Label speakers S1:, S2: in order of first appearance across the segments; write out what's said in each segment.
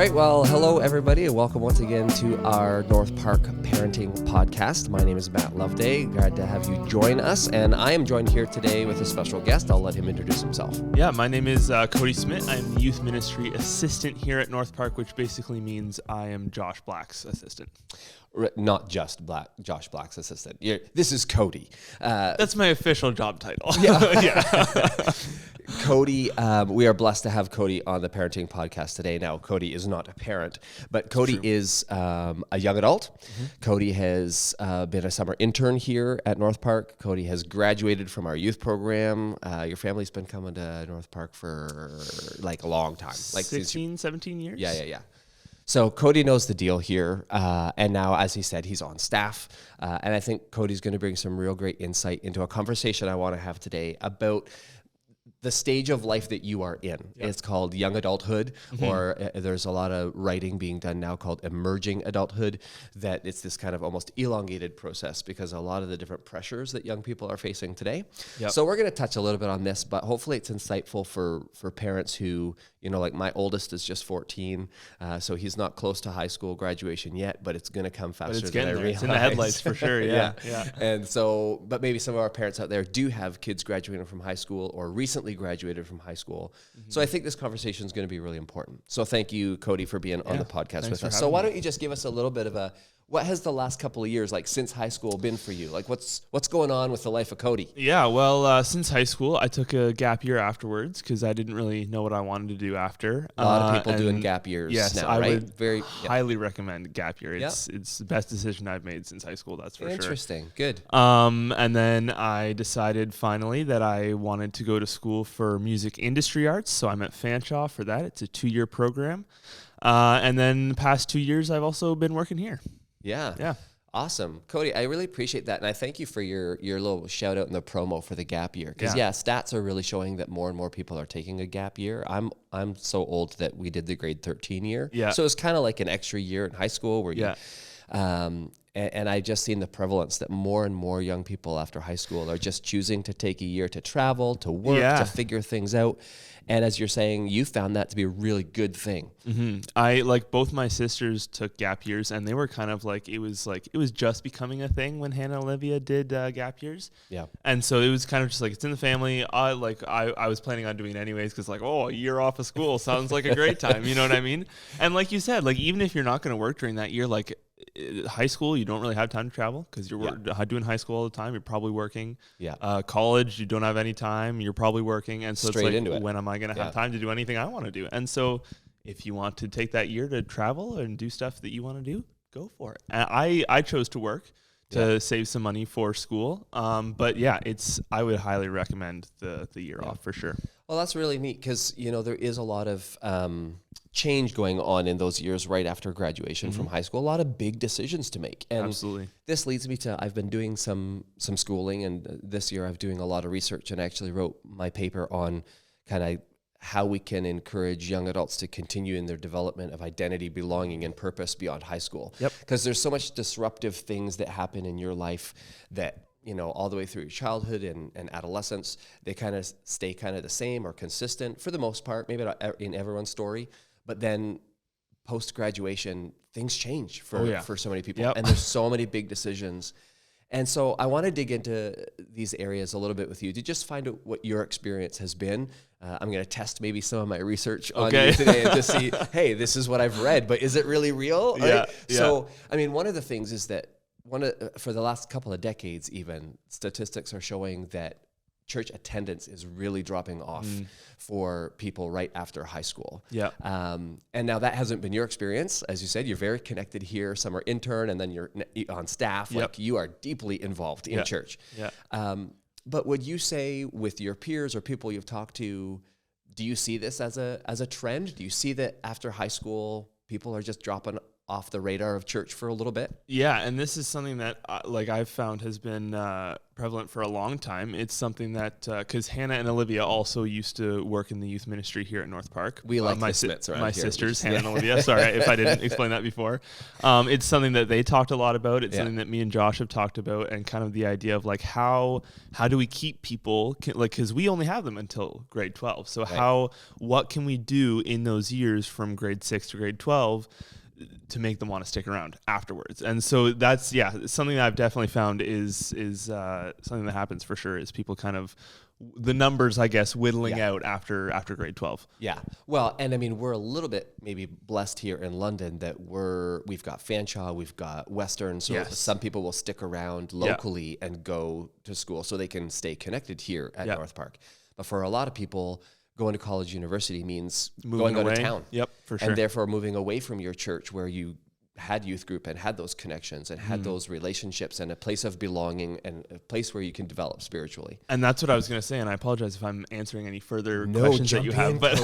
S1: right, well, hello everybody, and welcome once again to our North Park Parenting Podcast. My name is Matt Loveday. Glad to have you join us, and I am joined here today with a special guest. I'll let him introduce himself.
S2: Yeah, my name is Cody Smit. I'm the Youth Ministry Assistant here at North Park, which basically means I am Josh Black's assistant.
S1: Not just Josh Black's assistant. This is Cody.
S2: That's my official job title.
S1: Yeah. Cody, we are blessed to have Cody on the Parenting Podcast today. Now, Cody is not a parent, but Cody is a young adult. Mm-hmm. Cody has been a summer intern here at North Park. Cody has graduated from our youth program. Your family's been coming to North Park for like a long time. Like
S2: 16, 17 years?
S1: Yeah. So Cody knows the deal here, and now, as he said, he's on staff, and I think Cody's going to bring some real great insight into a conversation I want to have today about the stage of life that you are in. Yep. It's called young adulthood, or there's a lot of writing being done now called emerging adulthood, that it's this kind of almost elongated process because a lot of the different pressures that young people are facing today. Yep. So we're going to touch a little bit on this, but hopefully it's insightful for parents who, like my oldest is just 14, so he's not close to high school graduation yet, but it's going to come faster than I realize.
S2: It's in the headlights for sure, yeah.
S1: And so, but maybe some of our parents out there do have kids graduating from high school or recently graduated from high school. So I think this conversation is going to be really important. So thank you, Cody, for being on the podcast with us. So why don't you just give us a little bit of what has the last couple of years, like since high school, been for you? Like what's going on with the life of Cody?
S2: Yeah, well, since high school, I took a gap year afterwards because I didn't really know what I wanted to do after.
S1: A lot of people doing gap years now, right?
S2: I would highly recommend gap year. It's the best decision I've made since high school, that's for sure.
S1: Interesting, good.
S2: And then I decided finally that I wanted to go to school for music industry arts, so I'm at Fanshawe for that. It's a 2-year program. And then the past 2 years, I've also been working here.
S1: Yeah. Awesome. Cody, I really appreciate that. And I thank you for your little shout out in the promo for the gap year. Because stats are really showing that more and more people are taking a gap year. I'm so old that we did the grade 13 year. Yeah. So it's kind of like an extra year in high school where you and I just seen the prevalence that more and more young people after high school are just choosing to take a year to travel, to work, to figure things out. And as you're saying, you found that to be a really good thing.
S2: Mm-hmm. I both my sisters took gap years, and they were kind of it was just becoming a thing when Hannah and Olivia did gap years. Yeah. And so it was kind of just it's in the family. I was planning on doing it anyways because a year off of school sounds like a great time. You know what I mean? And like you said, even if you're not going to work during that year, high school, you don't really have time to travel because you're doing high school all the time. You're probably working. Yeah. College, you don't have any time. You're probably working. And so
S1: straight into it.
S2: When am I going to have time to do anything I want to do? And so if you want to take that year to travel and do stuff that you want to do, go for it. And I chose to work to save some money for school. But I would highly recommend the year off for sure.
S1: Well, that's really neat because, there is a lot of change going on in those years right after graduation from high school. A lot of big decisions to make. And
S2: absolutely.
S1: This leads me to, I've been doing some schooling, and this year I'm doing a lot of research, and I actually wrote my paper on kind of how we can encourage young adults to continue in their development of identity, belonging, and purpose beyond high school. Yep. Because there's so much disruptive things that happen in your life that all the way through your childhood and adolescence, they kind of stay kind of the same or consistent for the most part, maybe not in everyone's story, but then post-graduation, things change for so many people. Yep. And there's so many big decisions. And so I want to dig into these areas a little bit with you to just find out what your experience has been. I'm going to test maybe some of my research on you today and to see, hey, this is what I've read, but is it really real? Yeah. Right? Yeah. So, one of the things is that for the last couple of decades, even statistics are showing that church attendance is really dropping off for people right after high school. Yeah. And now that hasn't been your experience. As you said, you're very connected here, summer intern, and then you're on staff. Yep. You are deeply involved in church. Yeah. But would you say with your peers or people you've talked to, do you see this as a trend? Do you see that after high school, people are just dropping off the radar of church for a little bit?
S2: Yeah, and this is something that I've found has been prevalent for a long time. It's something that, because Hannah and Olivia also used to work in the youth ministry here at North Park.
S1: We like the Smits around
S2: my
S1: here.
S2: sisters, Hannah and Olivia. Sorry if I didn't explain that before. It's something that they talked a lot about. It's something that me and Josh have talked about, and kind of the idea of like how do we keep people, like, because we only have them until grade 12. So what can we do in those years from grade 6 to grade 12 to make them want to stick around afterwards? And so that's something that I've definitely found is something that happens for sure, is people kind of, the numbers, I guess, whittling out after grade 12.
S1: Yeah. Well, and I mean, we're a little bit maybe blessed here in London that we've got Fanshawe, we've got Western, so some people will stick around locally and go to school so they can stay connected here at North Park. But for a lot of people, going to college, university means going out of town.
S2: Yep, for sure.
S1: And therefore moving away from your church where you had youth group and had those connections and had those relationships and a place of belonging and a place where you can develop spiritually.
S2: And that's what I was going to say. And I apologize if I'm answering any further questions that you have. But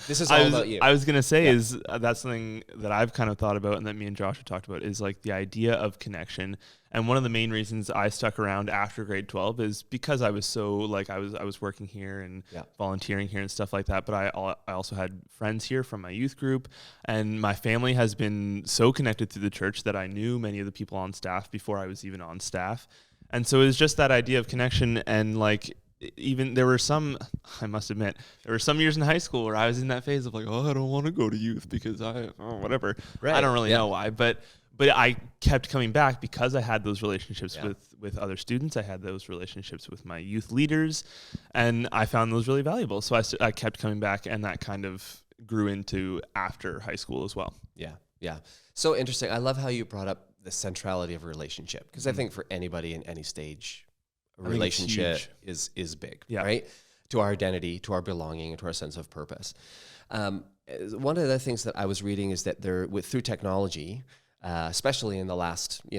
S1: this is all about you.
S2: I was going to say is that's something that I've kind of thought about and that me and Josh have talked about, is like the idea of connection. And one of the main reasons I stuck around after grade 12 is because I was so, like, I was working here and volunteering here and stuff like that. But I also had friends here from my youth group, and my family has been so connected through the church that I knew many of the people on staff before I was even on staff. And so it was just that idea of connection. And like, even there were some, I must admit, there were some years in high school where I was in that phase of like, oh, I don't want to go to youth because whatever. Right. I don't really know why, but I kept coming back because I had those relationships with other students. I had those relationships with my youth leaders, and I found those really valuable. So I kept coming back, and that kind of grew into after high school as well.
S1: Yeah, yeah. So interesting. I love how you brought up the centrality of a relationship, because I think for anybody in any stage, a relationship is big, right? To our identity, to our belonging, and to our sense of purpose. One of the things that I was reading is that through technology, especially in the last, I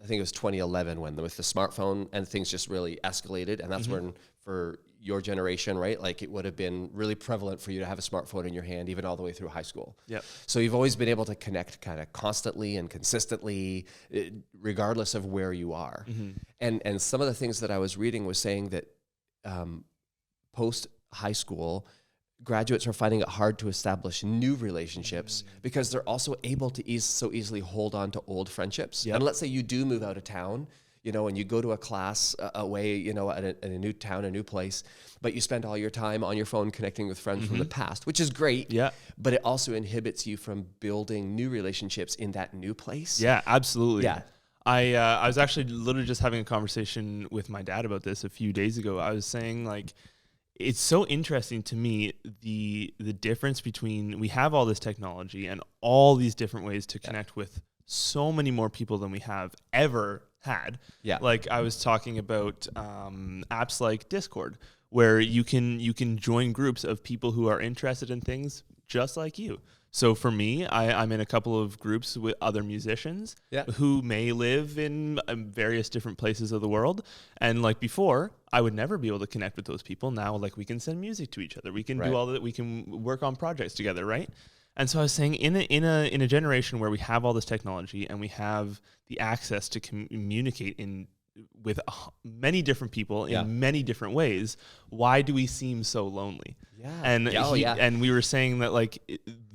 S1: think it was 2011 with the smartphone and things just really escalated. And that's when, for your generation, right, like it would have been really prevalent for you to have a smartphone in your hand, even all the way through high school. Yep. So you've always been able to connect kind of constantly and consistently, regardless of where you are. And some of the things that I was reading was saying that post high school, graduates are finding it hard to establish new relationships because they're also able to so easily hold on to old friendships. And let's say you do move out of town, and you go to a class away, at a new town, a new place, but you spend all your time on your phone connecting with friends from the past, which is great. Yeah. But it also inhibits you from building new relationships in that new place.
S2: Yeah, absolutely. Yeah. I was actually literally just having a conversation with my dad about this a few days ago. I was saying, like, it's so interesting to me, the difference between, we have all this technology and all these different ways to connect with so many more people than we have ever had. Yeah. Like I was talking about apps like Discord, where you can join groups of people who are interested in things just like you. So for me, I'm in a couple of groups with other musicians who may live in various different places of the world. And like before, I would never be able to connect with those people. Now, like, we can send music to each other. We can do all that. We can work on projects together, right? And so I was saying, in a generation where we have all this technology and we have the access to communicate with many different people in many different ways, why do we seem so lonely? Yeah. And and we were saying that, like,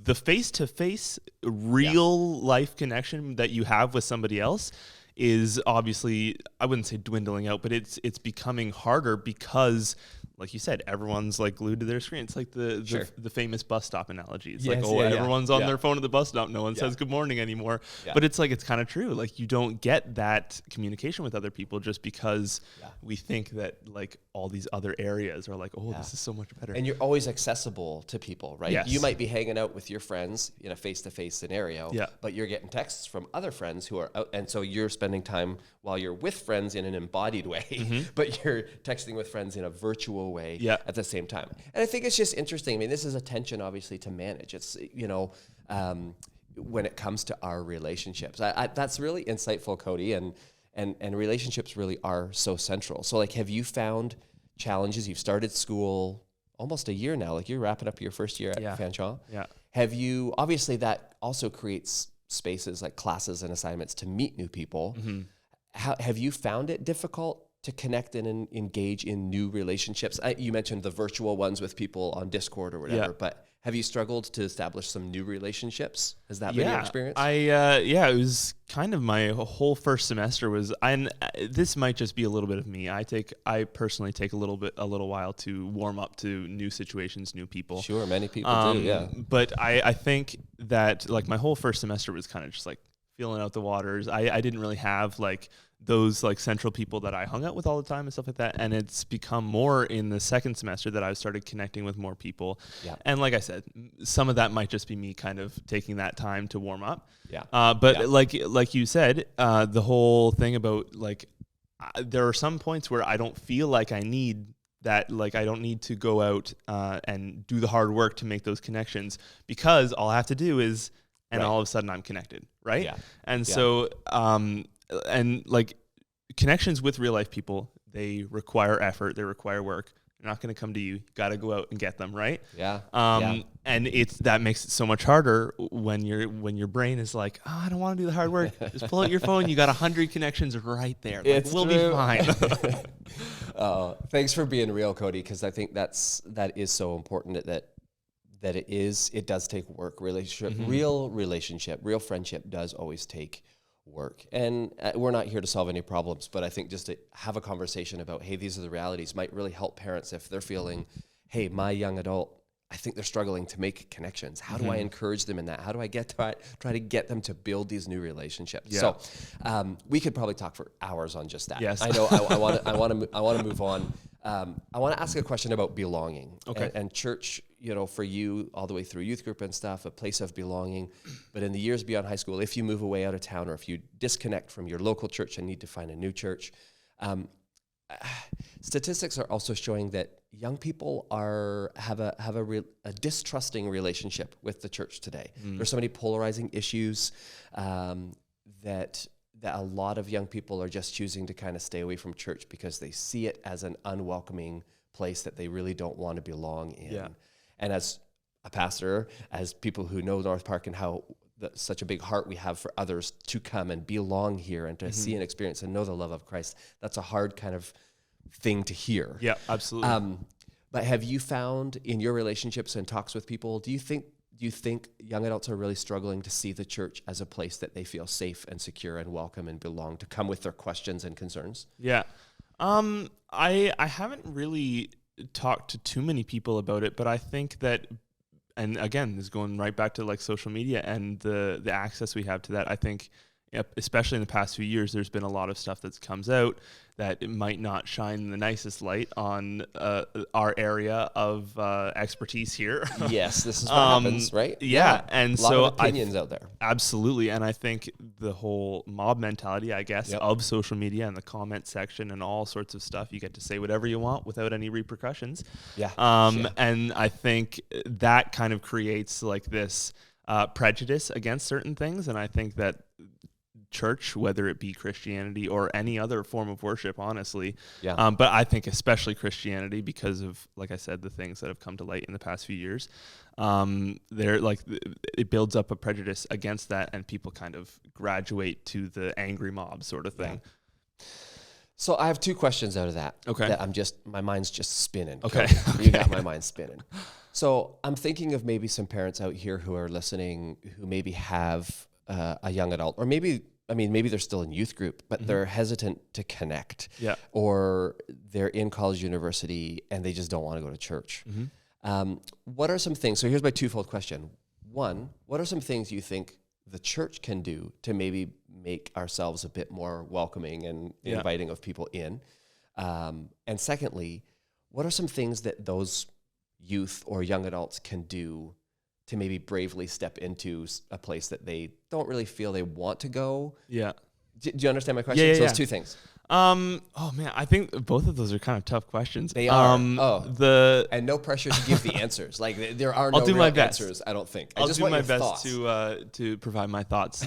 S2: the face-to-face real life connection that you have with somebody else is obviously, I wouldn't say dwindling out, but it's becoming harder because, like you said, everyone's like glued to their screen. It's like the famous bus stop analogy. It's everyone's on their phone at the bus stop. No one says good morning anymore. Yeah. But it's like, it's kind of true. Like, you don't get that communication with other people just because we think that, like, all these other areas are like, this is so much better.
S1: And you're always accessible to people, right? Yes. You might be hanging out with your friends in a face-to-face scenario, but you're getting texts from other friends who are out, and so you're spending time while you're with friends in an embodied way, but you're texting with friends in a virtual way at the same time. And I think it's just interesting. I mean, this is a tension, obviously, to manage. It's, when it comes to our relationships. That's really insightful, Cody, and relationships really are so central. So, like, have you found challenges? You've started school almost a year now. Like, you're wrapping up your first year at Fanshawe. Yeah. Have you, obviously that also creates spaces like classes and assignments to meet new people. Have you found it difficult to connect and engage in new relationships? You mentioned the virtual ones with people on Discord or whatever, but have you struggled to establish some new relationships? Has that been your experience?
S2: It was kind of my whole first semester was, and this might just be a little bit of me. I personally take a little while to warm up to new situations, new people.
S1: Sure, many people do, yeah.
S2: But I think that like my whole first semester was kind of just like feeling out the waters. I didn't really have like those like central people that I hung out with all the time and stuff like that. And it's become more in the second semester that I started connecting with more people. Yeah. And like I said, some of that might just be me kind of taking that time to warm up.
S1: Yeah.
S2: But like you said, the whole thing about like, there are some points where I don't feel like I need that, like I don't need to go out and do the hard work to make those connections, because all I have to do is, and all of a sudden I'm connected. Right. Yeah. And so, and like connections with real life people, they require effort, they require work. They're not going to come to you. You got to go out and get them, right?
S1: Yeah.
S2: And that makes it so much harder when your brain is like, oh, I don't want to do the hard work. Just pull out your phone. You got 100 connections right there. Like, we'll be fine.
S1: Thanks for being real, Cody, because I think that is so important that it does take work. Real relationship, real friendship does always take work. And we're not here to solve any problems, but I think just to have a conversation about, hey, these are the realities, might really help parents if they're feeling, hey, my young adult, I think they're struggling to make connections. How do I encourage them in that? How do I try to get them to build these new relationships? Yeah. So we could probably talk for hours on just that.
S2: Yes.
S1: I know. I want to move on. I want to ask a question about belonging.
S2: Okay.
S1: And church, for you all the way through youth group and stuff, a place of belonging. But in the years beyond high school, if you move away out of town or if you disconnect from your local church and need to find a new church, statistics are also showing that young people have a distrusting relationship with the church today. There's so many polarizing issues that a lot of young people are just choosing to kind of stay away from church because they see it as an unwelcoming place that they really don't want to belong in. Yeah. And as a pastor, as people who know North Park and how such a big heart we have for others to come and belong here and to see and experience and know the love of Christ, that's a hard kind of thing to hear.
S2: Yeah, absolutely.
S1: But have you found in your relationships and talks with people, do you think young adults are really struggling to see the church as a place that they feel safe and secure and welcome and belong, to come with their questions and concerns?
S2: Yeah. I haven't really talked to too many people about it, but I think that, and again, this is going right back to like social media and the access we have to that. I think, especially in the past few years, there's been a lot of stuff that's comes out that it might not shine the nicest light on our area of expertise here.
S1: Yes, this is what happens, right?
S2: Yeah, and
S1: a lot of opinions out there.
S2: Absolutely, and I think the whole mob mentality, I guess, of social media and the comment section and all sorts of stuff, you get to say whatever you want without any repercussions.
S1: Yeah.
S2: And I think that kind of creates like this prejudice against certain things, and I think that church, whether it be Christianity or any other form of worship, honestly. Yeah. But I think especially Christianity, because of, like I said, the things that have come to light in the past few years, it builds up a prejudice against that, and people kind of graduate to the angry mob sort of thing.
S1: Yeah. So I have two questions out of that.
S2: Okay.
S1: That my mind's just spinning.
S2: Okay.
S1: You got my mind spinning. So I'm thinking of maybe some parents out here who are listening who maybe have a young adult, or maybe they're still in youth group, but they're hesitant to connect.
S2: Yeah.
S1: Or they're in college, university, and they just don't want to go to church. What are some things? So here's my twofold question. One, what are some things you think the church can do to maybe make ourselves a bit more welcoming and inviting of people in? And secondly, what are some things that those youth or young adults can do to maybe bravely step into a place that they don't really feel they want to go?
S2: Yeah.
S1: Do you understand my question? So it's two things.
S2: Oh man, I think both of those are kind of tough questions.
S1: They are. And no pressure to give the answers. Like there are no real answers, I don't think.
S2: I'll do my best to provide my thoughts.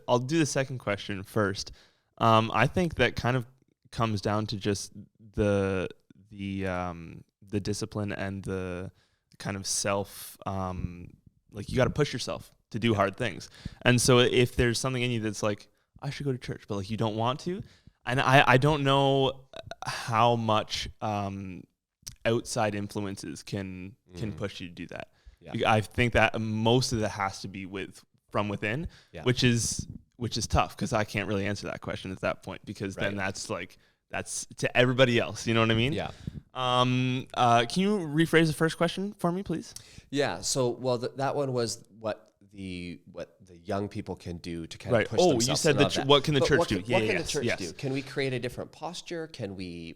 S2: I'll do the second question first. I think that kind of comes down to just the discipline and the kind of self, like you got to push yourself to do hard things. And so if there's something in you that's like, I should go to church, but like you don't want to, And I don't know how much outside influences can push you to do that. Yeah. I think that most of that has to be from within, which is tough because I can't really answer that question at that point, because then that's to everybody else. You know what I mean?
S1: Yeah.
S2: Can you rephrase the first question for me, please?
S1: Yeah. So, that one was what the young people can do to kind of push themselves.
S2: You said what can the church do?
S1: What can the church do? Can we create a different posture? Can we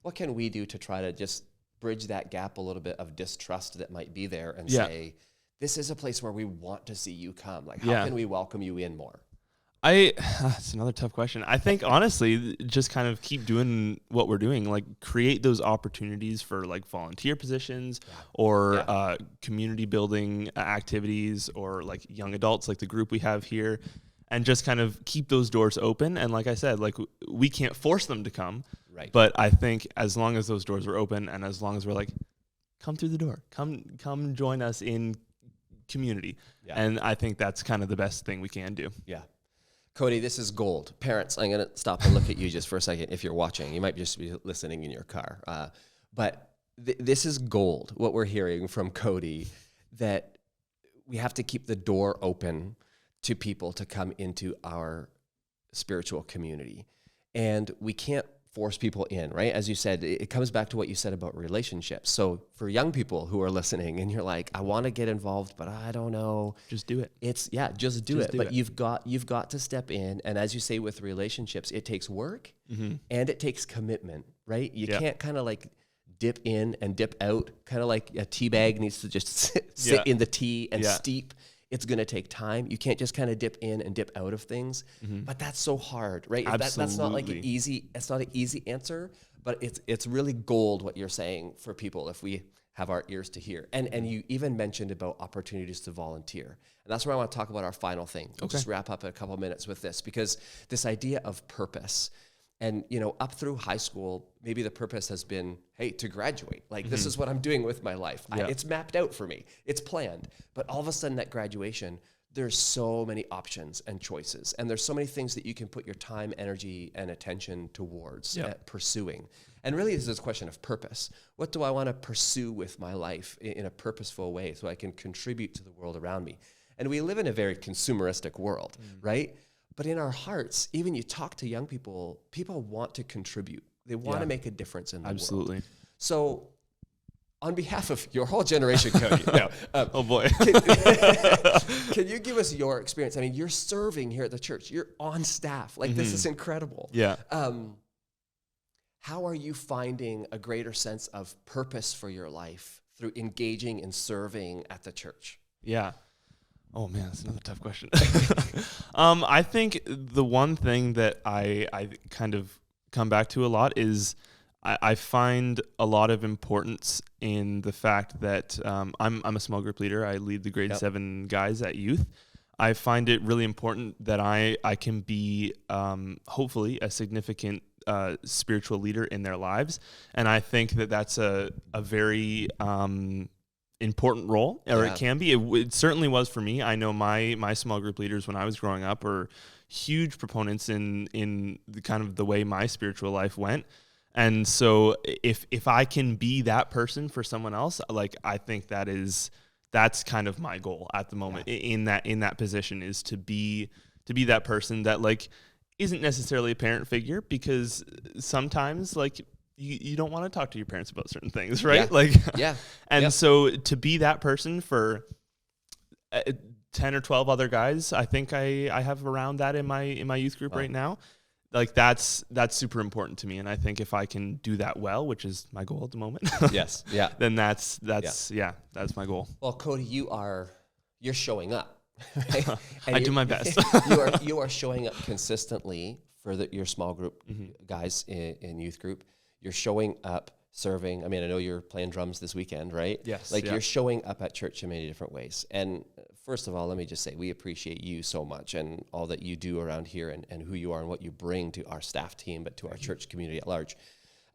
S1: what can we do to try to just bridge that gap a little bit of distrust that might be there and say, this is a place where we want to see you come. Like, how can we welcome you in more?
S2: It's another tough question. I think honestly, just kind of keep doing what we're doing, like create those opportunities for like volunteer positions or community building activities, or like young adults, like the group we have here, and just kind of keep those doors open. And like I said, like we can't force them to come, but I think as long as those doors are open, and as long as we're like, come through the door, come join us in community. And I think that's kind of the best thing we can do.
S1: Yeah. Cody, this is gold. Parents, I'm going to stop and look at you just for a second. If you're watching, you might just be listening in your car. But this is gold, what we're hearing from Cody, that we have to keep the door open to people to come into our spiritual community. And we can't force people in, right? As you said, it comes back to what you said about relationships. So for young people who are listening and you're like, I want to get involved, but I don't know.
S2: Just do it.
S1: Just do it. But you've got to step in. And as you say, with relationships, it takes work and it takes commitment, right? You can't kind of like dip in and dip out, kind of like a tea bag needs to just sit in the tea and steep. It's going to take time. You can't just kind of dip in and dip out of things, but that's so hard, right?
S2: Absolutely.
S1: That's not like it's not an easy answer, but it's really gold what you're saying for people if we have our ears to hear. And you even mentioned about opportunities to volunteer. And that's where I want to talk about our final thing. We'll just wrap up in a couple of minutes with this, because this idea of purpose. And, up through high school, maybe the purpose has been, hey, to graduate. Like, this is what I'm doing with my life. It's mapped out for me. It's planned. But all of a sudden at graduation, there's so many options and choices. And there's so many things that you can put your time, energy, and attention towards pursuing. And really, this is a question of purpose. What do I want to pursue with my life in a purposeful way so I can contribute to the world around me? And we live in a very consumeristic world, right? But in our hearts, even you talk to young people, people want to contribute. They want to make a difference in the world. So on behalf of your whole generation, Cody,
S2: oh boy,
S1: can you give us your experience? I mean, you're serving here at the church. You're on staff. Like, this is incredible.
S2: Yeah.
S1: How are you finding a greater sense of purpose for your life through engaging and serving at the church?
S2: Yeah. Oh man, that's another tough question. I think the one thing that I kind of come back to a lot is I find a lot of importance in the fact that I'm a small group leader. I lead the grade 7 guys at youth. I find it really important that I can be hopefully a significant spiritual leader in their lives, and I think that that's a very important role, or it can be. It certainly was for me. I know my small group leaders when I was growing up were huge proponents in the kind of the way my spiritual life went. And so if I can be that person for someone else, like, I think that's kind of my goal at the moment in that position, is to be that person that, like, isn't necessarily a parent figure, because sometimes, like, you don't want to talk to your parents about certain things, right? So to be that person for 10 or 12 other guys, I think I have around that in my youth group right now. Like, that's super important to me, and I think if I can do that well, which is my goal at the moment, then that's my goal.
S1: Well, Cody, you're showing up. Right?
S2: I do my best.
S1: you are showing up consistently for your small group guys in youth group. You're showing up, serving. I mean, I know you're playing drums this weekend, right?
S2: Yes.
S1: You're showing up at church in many different ways. And first of all, let me just say, we appreciate you so much and all that you do around here and who you are and what you bring to our staff team, but to our church community at large.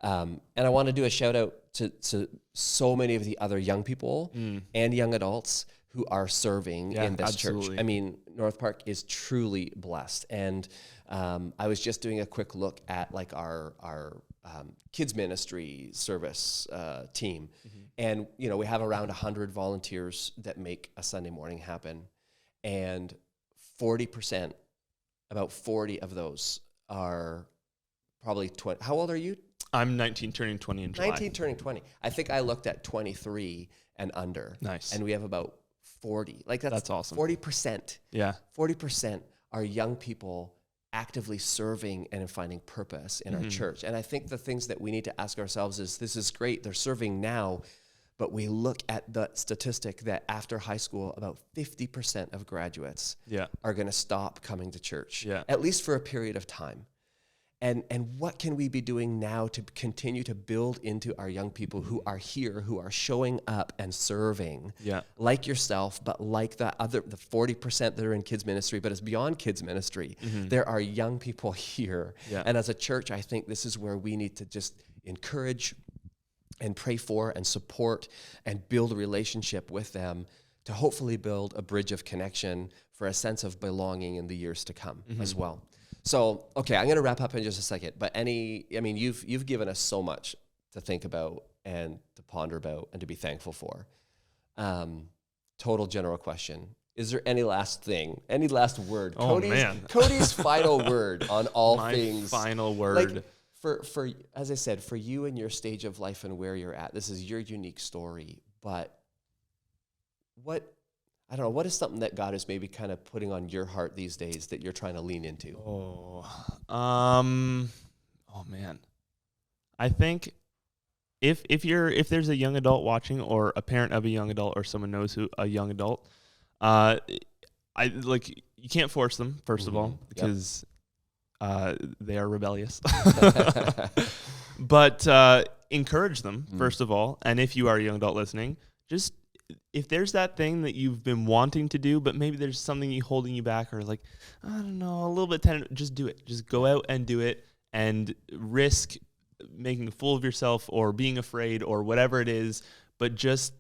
S1: And I want to do a shout out to so many of the other young people and young adults who are serving in this church. I mean, North Park is truly blessed. And I was just doing a quick look at like our kids ministry service team. And, you know, we have around 100 volunteers that make a Sunday morning happen. And 40%, about 40 of those are probably 20. How old are you?
S2: I'm 19 turning 20 in July.
S1: 19 turning 20. I think I looked at 23 and under.
S2: Nice.
S1: And we have about 40. Like that's
S2: awesome.
S1: 40%.
S2: Yeah.
S1: 40% are young people actively serving and finding purpose in our church. And I think the things that we need to ask ourselves is, this is great, they're serving now, but we look at the statistic that after high school, about 50% of graduates are going to stop coming to church, at least for a period of time. And what can we be doing now to continue to build into our young people who are here, who are showing up and serving, like yourself, but like the 40% that are in kids ministry, but it's beyond kids ministry. There are young people here. And as a church, I think this is where we need to just encourage and pray for and support and build a relationship with them to hopefully build a bridge of connection for a sense of belonging in the years to come as well. So, okay, I'm going to wrap up in just a second, but you've given us so much to think about and to ponder about and to be thankful for. Total general question. Is there any last thing, any last word? Cody's final word on all things.
S2: My final word.
S1: Like, for as I said, for you and your stage of life and where you're at, this is your unique story, but what is something that God is maybe kind of putting on your heart these days that you're trying to lean into?
S2: Man. I think if there's a young adult watching or a parent of a young adult or someone knows a young adult, you can't force them, first of all, because they are rebellious. But encourage them, first of all. And if you are a young adult listening, just if there's that thing that you've been wanting to do, but maybe there's something holding you back, or like, I don't know, a little bit tentative, just do it. Just go out and do it and risk making a fool of yourself or being afraid or whatever it is, but just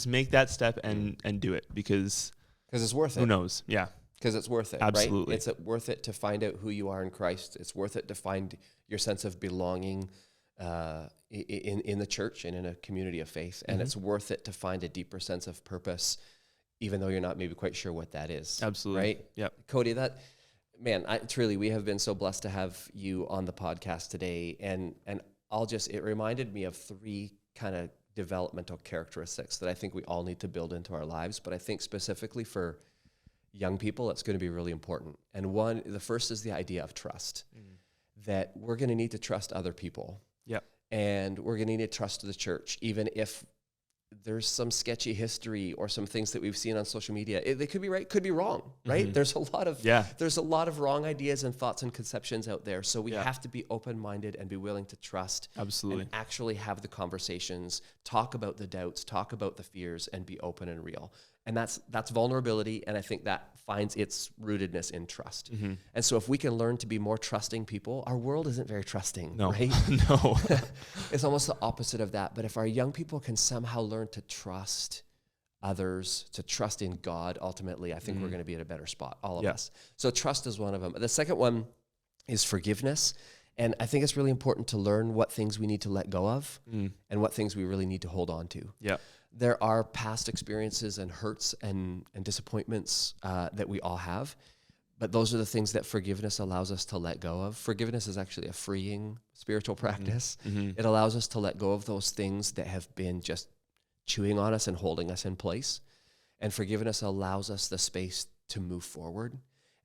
S2: make that step and do it because
S1: it's worth it.
S2: Who knows? Yeah.
S1: Because it's worth it.
S2: Absolutely.
S1: Right? It's worth it to find out who you are in Christ. It's worth it to find your sense of belonging in the church and in a community of faith. And it's worth it to find a deeper sense of purpose, even though you're not maybe quite sure what that is.
S2: Absolutely.
S1: Right?
S2: Yep.
S1: Cody, truly, we have been so blessed to have you on the podcast today. And it reminded me of 3 kind of developmental characteristics that I think we all need to build into our lives. But I think specifically for young people, it's going to be really important. And the first is the idea of trust, that we're going to need to trust other people.
S2: Yep.
S1: And we're going to need to trust the church, even if there's some sketchy history or some things that we've seen on social media. They could be right, could be wrong, right? There's a lot of wrong ideas and thoughts and conceptions out there. So we have to be open-minded and be willing to trust.
S2: Absolutely.
S1: And actually have the conversations, talk about the doubts, talk about the fears, and be open and real. And that's vulnerability, and I think that finds its rootedness in trust. And so if we can learn to be more trusting people, our world isn't very trusting, right?
S2: No.
S1: It's almost the opposite of that. But if our young people can somehow learn to trust others, to trust in God, ultimately, I think we're going to be at a better spot, all of us. So trust is one of them. The second one is forgiveness. And I think it's really important to learn what things we need to let go of and what things we really need to hold on to.
S2: Yeah.
S1: There are past experiences and hurts and disappointments that we all have, but those are the things that forgiveness allows us to let go of. Forgiveness is actually a freeing spiritual practice. It allows us to let go of those things that have been just chewing on us and holding us in place. And forgiveness allows us the space to move forward.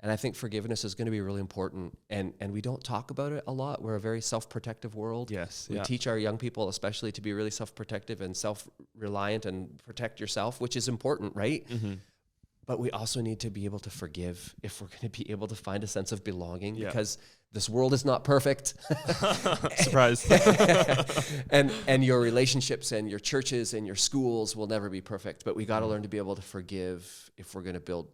S1: And I think forgiveness is going to be really important. And we don't talk about it a lot. We're a very self-protective world.
S2: Yes.
S1: We teach our young people especially to be really self-protective and self-reliant and protect yourself, which is important, right? But we also need to be able to forgive if we're going to be able to find a sense of belonging because this world is not perfect.
S2: Surprise.
S1: and your relationships and your churches and your schools will never be perfect. But we got to learn to be able to forgive if we're going to build,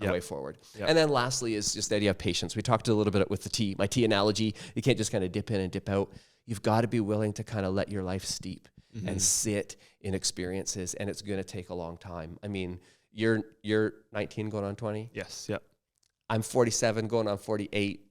S1: a way forward. And then lastly is just the idea of patience. We talked a little bit with my tea analogy. You can't just kind of dip in and dip out. You've got to be willing to kind of let your life steep and sit in experiences, and it's going to take a long time. I mean, you're 19 going on 20?
S2: Yes, yep.
S1: I'm 47 going on 48,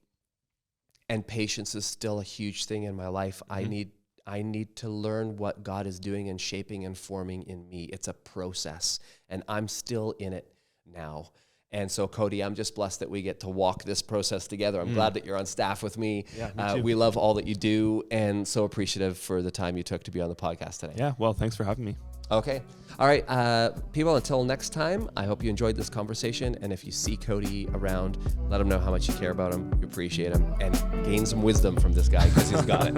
S1: and patience is still a huge thing in my life. I need to learn what God is doing and shaping and forming in me. It's a process, and I'm still in it now. And so, Cody, I'm just blessed that we get to walk this process together. I'm glad that you're on staff with me.
S2: Yeah, me too.
S1: We love all that you do, and so appreciative for the time you took to be on the podcast today.
S2: Yeah, well, thanks for having me.
S1: Okay. All right. People, until next time, I hope you enjoyed this conversation. And if you see Cody around, let him know how much you care about him, you appreciate him, and gain some wisdom from this guy because he's got it.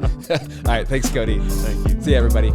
S1: All right. Thanks, Cody.
S2: Thank you.
S1: See you, everybody.